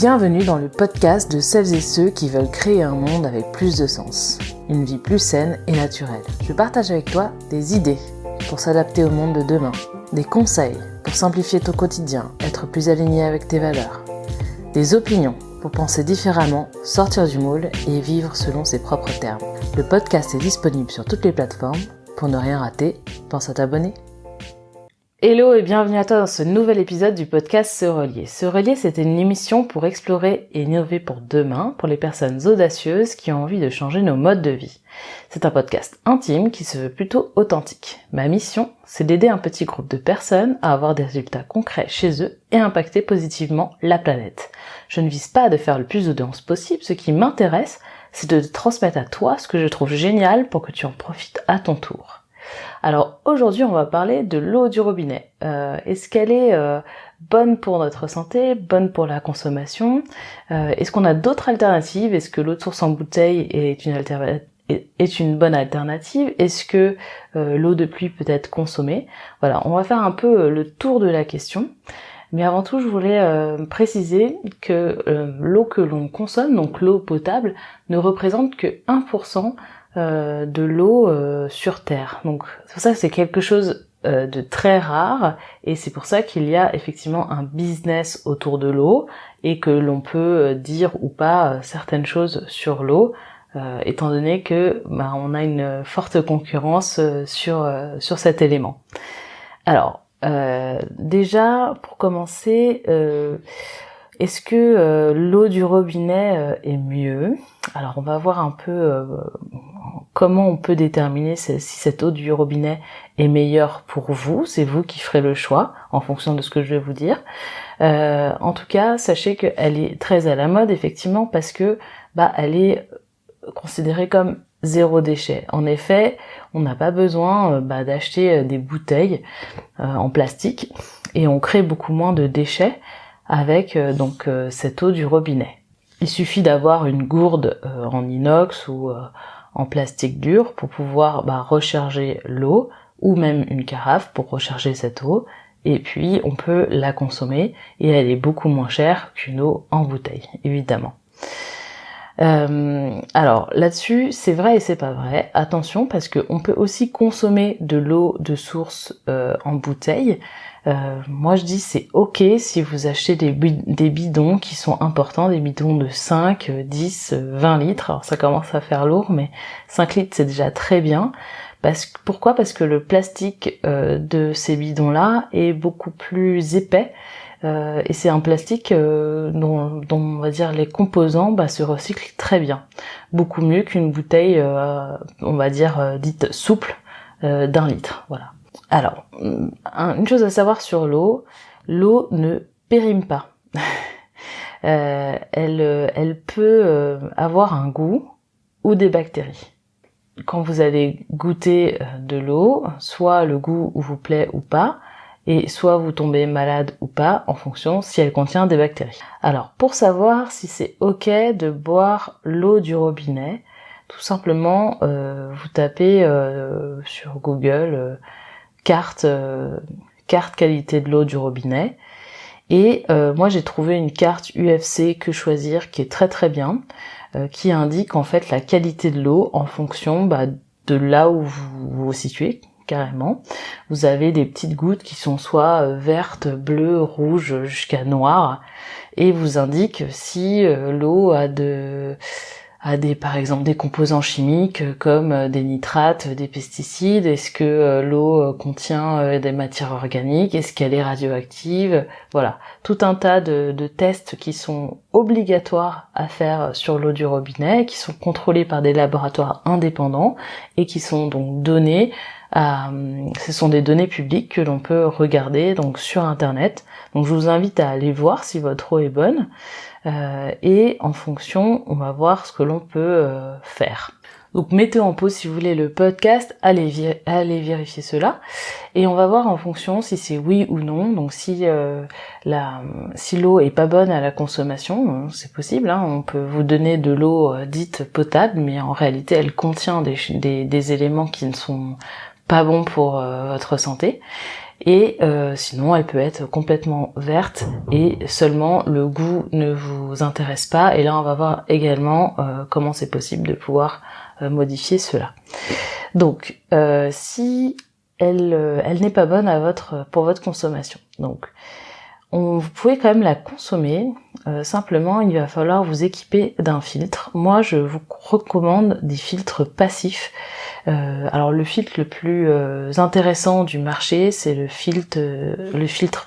Bienvenue dans le podcast de celles et ceux qui veulent créer un monde avec plus de sens, une vie plus saine et naturelle. Je partage avec toi des idées pour s'adapter au monde de demain, des conseils pour simplifier ton quotidien, être plus aligné avec tes valeurs, des opinions pour penser différemment, sortir du moule et vivre selon ses propres termes. Le podcast est disponible sur toutes les plateformes. Pour ne rien rater, pense à t'abonner. Hello et bienvenue à toi dans ce nouvel épisode du podcast Se Relier. Se Relier, c'était une émission pour explorer et innover pour demain, pour les personnes audacieuses qui ont envie de changer nos modes de vie. C'est un podcast intime qui se veut plutôt authentique. Ma mission, c'est d'aider un petit groupe de personnes à avoir des résultats concrets chez eux et impacter positivement la planète. Je ne vise pas de faire le plus d'audience possible, ce qui m'intéresse, c'est de transmettre à toi ce que je trouve génial pour que tu en profites à ton tour. Alors aujourd'hui on va parler de l'eau du robinet. Est-ce qu'elle est bonne pour notre santé, bonne pour la consommation? Est-ce qu'on a d'autres alternatives? Est-ce que l'eau de source en bouteille est une bonne alternative? Est-ce que l'eau de pluie peut être consommée? Voilà, on va faire un peu le tour de la question. Mais avant tout, je voulais préciser que l'eau que l'on consomme, donc l'eau potable, ne représente que 1% de l'eau sur Terre. Donc c'est pour ça que c'est quelque chose de très rare et c'est pour ça qu'il y a effectivement un business autour de l'eau et que l'on peut dire ou pas certaines choses sur l'eau étant donné que on a une forte concurrence sur cet élément. Alors déjà pour commencer, est-ce que l'eau du robinet est mieux? Alors on va voir un peu comment on peut déterminer si cette eau du robinet est meilleure pour vous. C'est vous qui ferez le choix en fonction de ce que je vais vous dire. En tout cas, sachez qu'elle est très à la mode effectivement parce que elle est considérée comme zéro déchet. En effet, on n'a pas besoin d'acheter des bouteilles en plastique et on crée beaucoup moins de déchets avec cette eau du robinet. Il suffit d'avoir une gourde en inox ou en plastique dur pour pouvoir recharger l'eau ou même une carafe pour recharger cette eau et puis on peut la consommer et elle est beaucoup moins chère qu'une eau en bouteille, évidemment. Alors là-dessus, c'est vrai et c'est pas vrai. Attention parce que on peut aussi consommer de l'eau de source en bouteille. Moi je dis c'est ok si vous achetez des bidons qui sont importants, des bidons de 5, 10, 20 litres. Alors ça commence à faire lourd, mais 5 litres c'est déjà très bien. Pourquoi? Parce que le plastique de ces bidons-là est beaucoup plus épais. Et c'est un plastique dont on va dire les composants se recyclent très bien. Beaucoup mieux qu'une bouteille, on va dire, dite souple d'1 litre. Voilà. Alors, une chose à savoir sur l'eau ne périme pas. Elle peut avoir un goût ou des bactéries. Quand vous allez goûter de l'eau, soit le goût vous plaît ou pas, et soit vous tombez malade ou pas en fonction si elle contient des bactéries. Alors pour savoir si c'est ok de boire l'eau du robinet, tout simplement vous tapez sur Google carte qualité de l'eau du robinet et moi j'ai trouvé une carte UFC Que Choisir qui est très très bien, qui indique en fait la qualité de l'eau en fonction de là où vous vous situez. Carrément. Vous avez des petites gouttes qui sont soit vertes, bleues, rouges, jusqu'à noires, et vous indique si l'eau a par exemple des composants chimiques comme des nitrates, des pesticides, est-ce que l'eau contient des matières organiques, est-ce qu'elle est radioactive, voilà. Tout un tas de tests qui sont obligatoires à faire sur l'eau du robinet, qui sont contrôlés par des laboratoires indépendants et qui sont donc donnés ce sont des données publiques que l'on peut regarder donc sur internet. Donc je vous invite à aller voir si votre eau est bonne et en fonction on va voir ce que l'on peut faire. Donc mettez en pause si vous voulez le podcast, allez vérifier cela et on va voir en fonction si c'est oui ou non. Donc si l'eau est pas bonne à la consommation, c'est possible, on peut vous donner de l'eau dite potable mais en réalité elle contient des éléments qui ne sont pas bons pour votre santé. Et sinon elle peut être complètement verte et seulement le goût ne vous intéresse pas, et là on va voir également comment c'est possible de pouvoir modifier cela. Donc si elle n'est pas bonne pour votre consommation, donc vous pouvez quand même la consommer, simplement il va falloir vous équiper d'un filtre. Moi je vous recommande des filtres passifs. Alors le filtre le plus intéressant du marché, c'est le filtre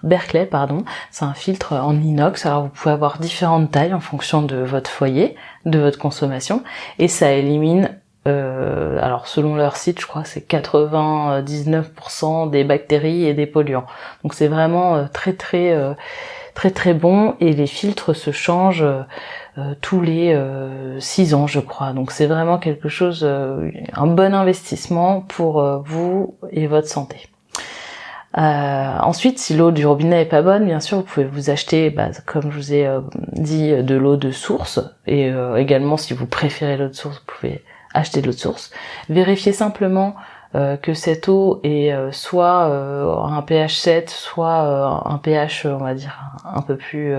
Berkeley, pardon. C'est un filtre en inox. Alors vous pouvez avoir différentes tailles en fonction de votre foyer, de votre consommation, et ça élimine alors selon leur site, je crois que c'est 99% des bactéries et des polluants. Donc c'est vraiment très bon, et les filtres se changent tous les 6 ans je crois. Donc c'est vraiment quelque chose, un bon investissement pour vous et votre santé. Ensuite, si l'eau du robinet est pas bonne, bien sûr, vous pouvez vous acheter, comme je vous ai dit, de l'eau de source, et également si vous préférez l'eau de source, vous pouvez acheter de l'eau de source. Vérifiez simplement que cette eau est soit un pH 7, soit un pH, on va dire, un peu plus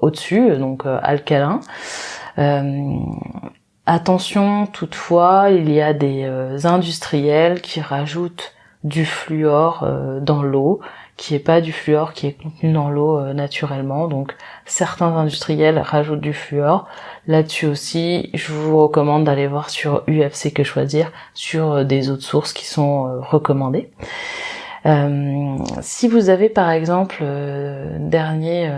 au-dessus, donc alcalin. Attention toutefois, il y a des industriels qui rajoutent du fluor dans l'eau, qui est pas du fluor qui est contenu dans l'eau naturellement. Donc certains industriels rajoutent du fluor. Là-dessus aussi, je vous recommande d'aller voir sur UFC Que Choisir, sur des eaux de source qui sont recommandées. Si vous avez par exemple, dernier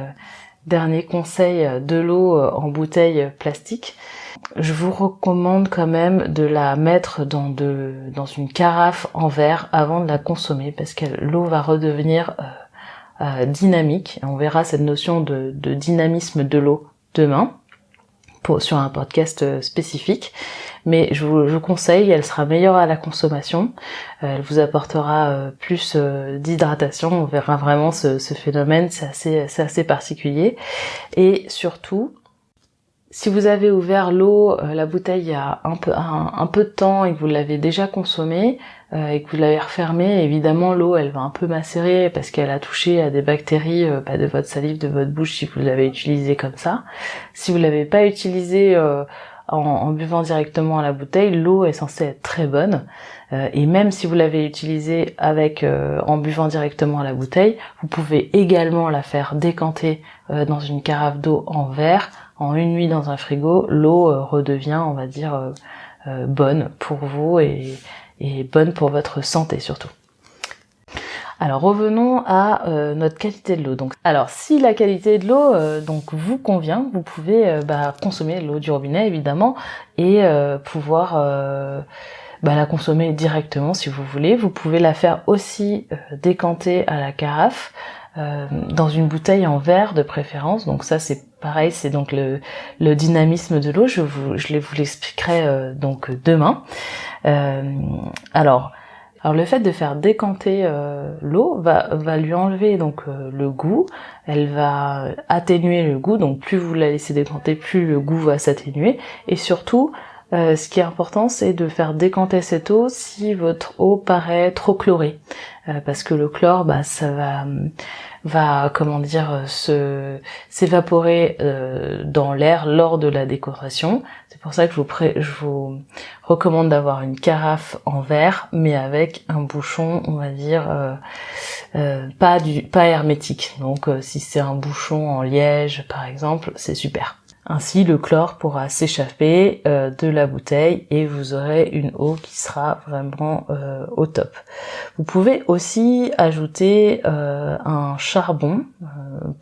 conseil, de l'eau en bouteille plastique, je vous recommande quand même de la mettre dans une carafe en verre avant de la consommer, parce que l'eau va redevenir dynamique. On verra cette notion de dynamisme de l'eau demain sur un podcast spécifique, mais je vous conseille, elle sera meilleure à la consommation, elle vous apportera plus d'hydratation. On verra vraiment ce phénomène, c'est assez particulier. Et surtout, si vous avez ouvert l'eau, la bouteille il y a un peu de temps et que vous l'avez déjà consommée et que vous l'avez refermée, évidemment l'eau elle va un peu macérer parce qu'elle a touché à des bactéries de votre salive, de votre bouche, si vous l'avez utilisée comme ça. Si vous l'avez pas utilisée en buvant directement à la bouteille, l'eau est censée être très bonne. Et même si vous l'avez utilisée en buvant directement à la bouteille, vous pouvez également la faire décanter dans une carafe d'eau en verre. En une nuit dans un frigo, l'eau redevient, on va dire, bonne pour vous et bonne pour votre santé surtout. Alors revenons à notre qualité de l'eau. Donc, alors si la qualité de l'eau donc vous convient, vous pouvez consommer l'eau du robinet évidemment, et pouvoir la consommer directement si vous voulez. Vous pouvez la faire aussi décanter à la carafe, dans une bouteille en verre de préférence. Donc ça c'est pareil, c'est donc le dynamisme de l'eau. Je vous l'expliquerai donc demain. Alors le fait de faire décanter l'eau va lui enlever donc le goût. Elle va atténuer le goût. Donc plus vous la laissez décanter, plus le goût va s'atténuer. Et surtout, ce qui est important, c'est de faire décanter cette eau si votre eau paraît trop chlorée, parce que le chlore, ça va s'évaporer dans l'air lors de la décoration. C'est pour ça que je vous recommande d'avoir une carafe en verre, mais avec un bouchon, on va dire pas hermétique. Donc si c'est un bouchon en liège par exemple, c'est super. Ainsi, le chlore pourra s'échapper de la bouteille et vous aurez une eau qui sera vraiment au top. Vous pouvez aussi ajouter un charbon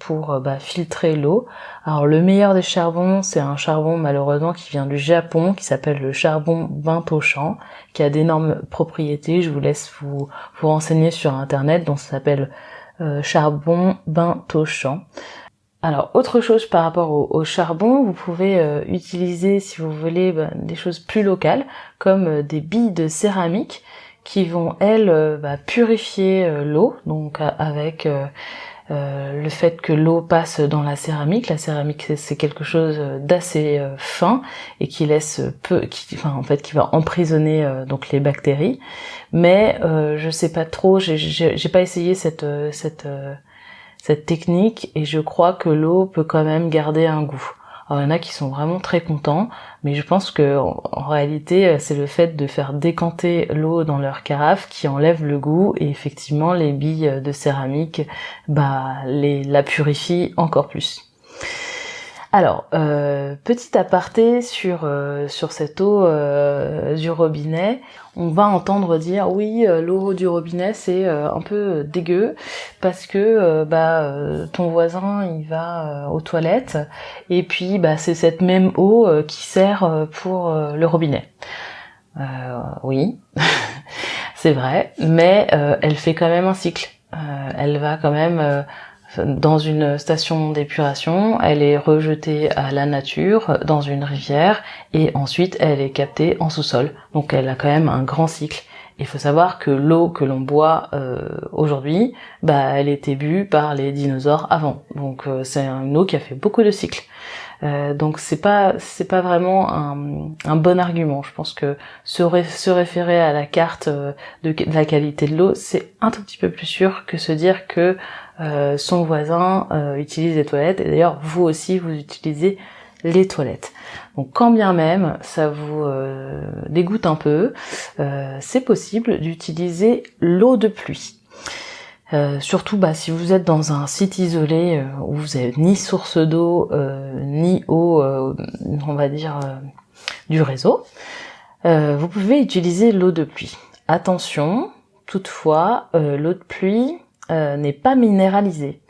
pour filtrer l'eau. Alors le meilleur des charbons, c'est un charbon malheureusement qui vient du Japon, qui s'appelle le charbon Bintoshan, qui a d'énormes propriétés. Je vous laisse vous renseigner sur internet, donc ça s'appelle charbon Bintoshan. Alors, autre chose par rapport au charbon, vous pouvez utiliser, si vous voulez, des choses plus locales, comme des billes de céramique qui vont, elles, purifier l'eau, donc avec le fait que l'eau passe dans la céramique. La céramique, c'est quelque chose d'assez fin et qui laisse qui va emprisonner donc les bactéries. Mais je sais pas trop, j'ai pas essayé cette technique et je crois que l'eau peut quand même garder un goût. Alors, il y en a qui sont vraiment très contents, mais je pense que en réalité, c'est le fait de faire décanter l'eau dans leur carafe qui enlève le goût, et effectivement, les billes de céramique, la purifient encore plus. Alors, petit aparté sur cette eau du robinet, on va entendre dire oui, l'eau du robinet c'est un peu dégueu parce que ton voisin il va aux toilettes et puis c'est cette même eau qui sert pour le robinet. Oui, c'est vrai, mais elle fait quand même un cycle. Elle va quand même dans une station d'épuration, elle est rejetée à la nature, dans une rivière, et ensuite elle est captée en sous-sol. Donc elle a quand même un grand cycle. Il faut savoir que l'eau que l'on boit aujourd'hui, elle était bue par les dinosaures avant. Donc c'est une eau qui a fait beaucoup de cycles. Donc c'est pas vraiment un bon argument. Je pense que se référer à la carte de la qualité de l'eau, c'est un tout petit peu plus sûr que se dire que son voisin utilise les toilettes, et d'ailleurs vous aussi vous utilisez les toilettes. Donc quand bien même ça vous dégoûte un peu, c'est possible d'utiliser l'eau de pluie. Surtout si vous êtes dans un site isolé où vous avez ni source d'eau ni eau on va dire du réseau, vous pouvez utiliser l'eau de pluie. Attention, toutefois, l'eau de pluie n'est pas minéralisée.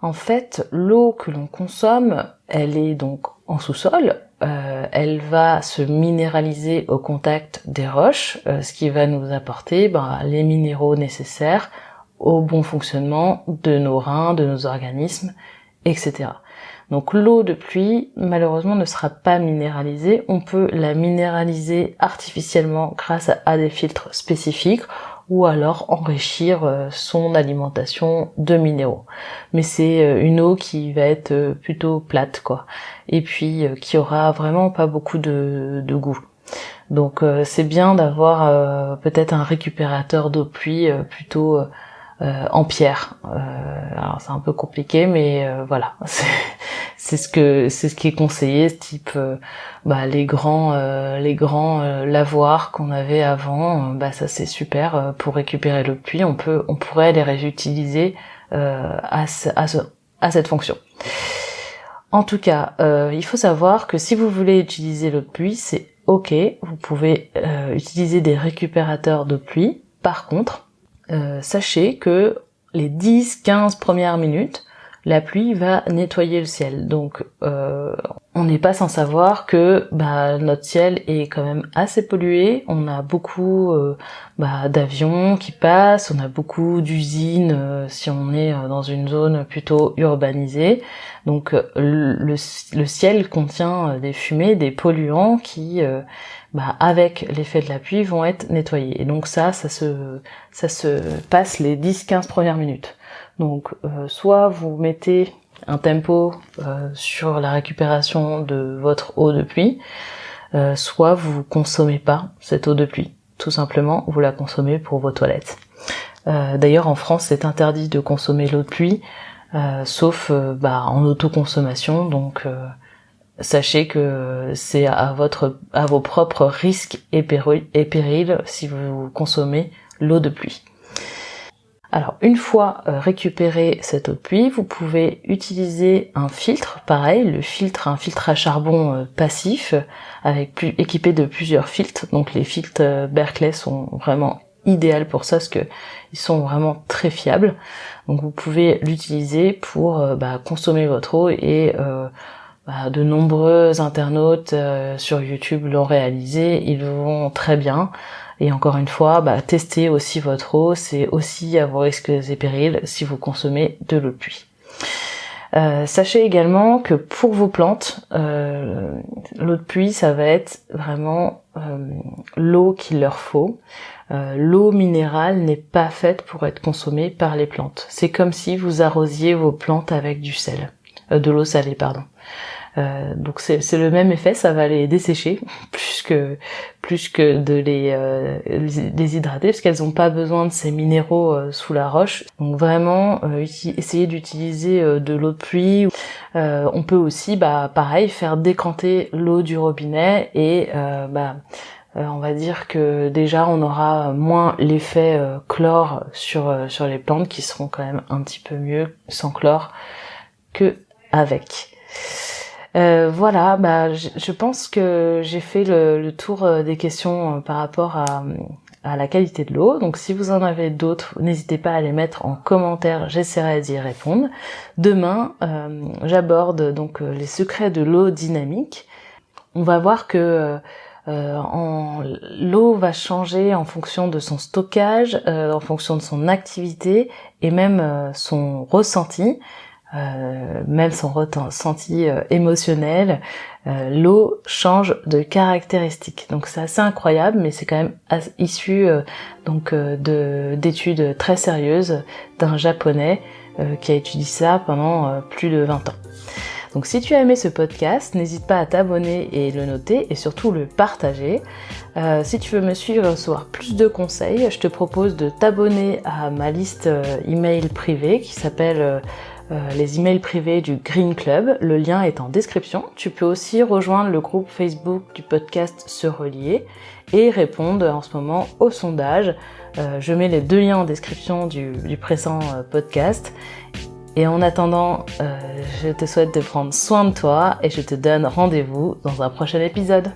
En fait, l'eau que l'on consomme, elle est donc en sous-sol, elle va se minéraliser au contact des roches, ce qui va nous apporter les minéraux nécessaires au bon fonctionnement de nos reins, de nos organismes, etc. Donc l'eau de pluie, malheureusement, ne sera pas minéralisée. On peut la minéraliser artificiellement grâce à des filtres spécifiques, ou alors enrichir son alimentation de minéraux. Mais c'est une eau qui va être plutôt plate, quoi. Et puis qui aura vraiment pas beaucoup de goût. Donc c'est bien d'avoir peut-être un récupérateur d'eau de pluie plutôt en pierre. Alors c'est un peu compliqué, mais voilà, c'est ce qui est conseillé, ce type les grands lavoirs qu'on avait avant, ça c'est super pour récupérer l'eau de pluie. On pourrait les réutiliser à cette fonction. En tout cas, il faut savoir que si vous voulez utiliser l'eau de pluie, c'est ok, vous pouvez utiliser des récupérateurs d'eau de pluie. Par contre, sachez que les 10-15 premières minutes, la pluie va nettoyer le ciel. Donc on n'est pas sans savoir que notre ciel est quand même assez pollué. On a beaucoup d'avions qui passent, on a beaucoup d'usines si on est dans une zone plutôt urbanisée. Donc le ciel contient des fumées, des polluants qui avec l'effet de la pluie vont être nettoyés. Et donc ça se passe les 10-15 premières minutes. Donc soit vous mettez un tempo sur la récupération de votre eau de pluie, soit vous consommez pas cette eau de pluie. Tout simplement, vous la consommez pour vos toilettes. D'ailleurs, en France, c'est interdit de consommer l'eau de pluie, sauf en autoconsommation. Donc sachez que c'est à vos propres risques et périls si vous consommez l'eau de pluie. Alors une fois récupéré cette eau de pluie, vous pouvez utiliser un filtre, pareil, un filtre à charbon passif, équipé de plusieurs filtres. Donc les filtres Berkeley sont vraiment idéaux pour ça, parce que ils sont vraiment très fiables. Donc vous pouvez l'utiliser pour consommer votre eau, et de nombreux internautes sur YouTube l'ont réalisé, ils vont très bien. Et encore une fois, testez aussi votre eau, c'est aussi à vos risques et périls si vous consommez de l'eau de pluie. Sachez également que pour vos plantes, l'eau de pluie, ça va être vraiment l'eau qu'il leur faut. L'eau minérale n'est pas faite pour être consommée par les plantes. C'est comme si vous arrosiez vos plantes avec du sel, de l'eau salée, pardon. Donc c'est le même effet, ça va les dessécher plus que de les hydrater, parce qu'elles n'ont pas besoin de ces minéraux sous la roche. Donc vraiment essayer d'utiliser de l'eau de pluie. On peut aussi pareil faire décanter l'eau du robinet et on va dire que déjà on aura moins l'effet chlore sur les plantes, qui seront quand même un petit peu mieux sans chlore que avec. Voilà, je pense que j'ai fait le tour des questions par rapport à la qualité de l'eau. Donc si vous en avez d'autres, n'hésitez pas à les mettre en commentaire, j'essaierai d'y répondre. Demain, j'aborde donc les secrets de l'eau dynamique. On va voir que l'eau va changer en fonction de son stockage, en fonction de son activité et même son ressenti. Même son ressenti émotionnel, l'eau change de caractéristiques. Donc c'est assez incroyable, mais c'est quand même issu d'études très sérieuses d'un japonais qui a étudié ça pendant plus de 20 ans. Donc si tu as aimé ce podcast, n'hésite pas à t'abonner et le noter et surtout le partager. Si tu veux me suivre et recevoir plus de conseils, je te propose de t'abonner à ma liste email privée qui s'appelle les emails privés du Green Club. Le lien est en description. Tu peux aussi rejoindre le groupe Facebook du podcast Se Relier et répondre en ce moment au sondage. Je mets les 2 liens en description du présent podcast. Et en attendant, je te souhaite de prendre soin de toi et je te donne rendez-vous dans un prochain épisode.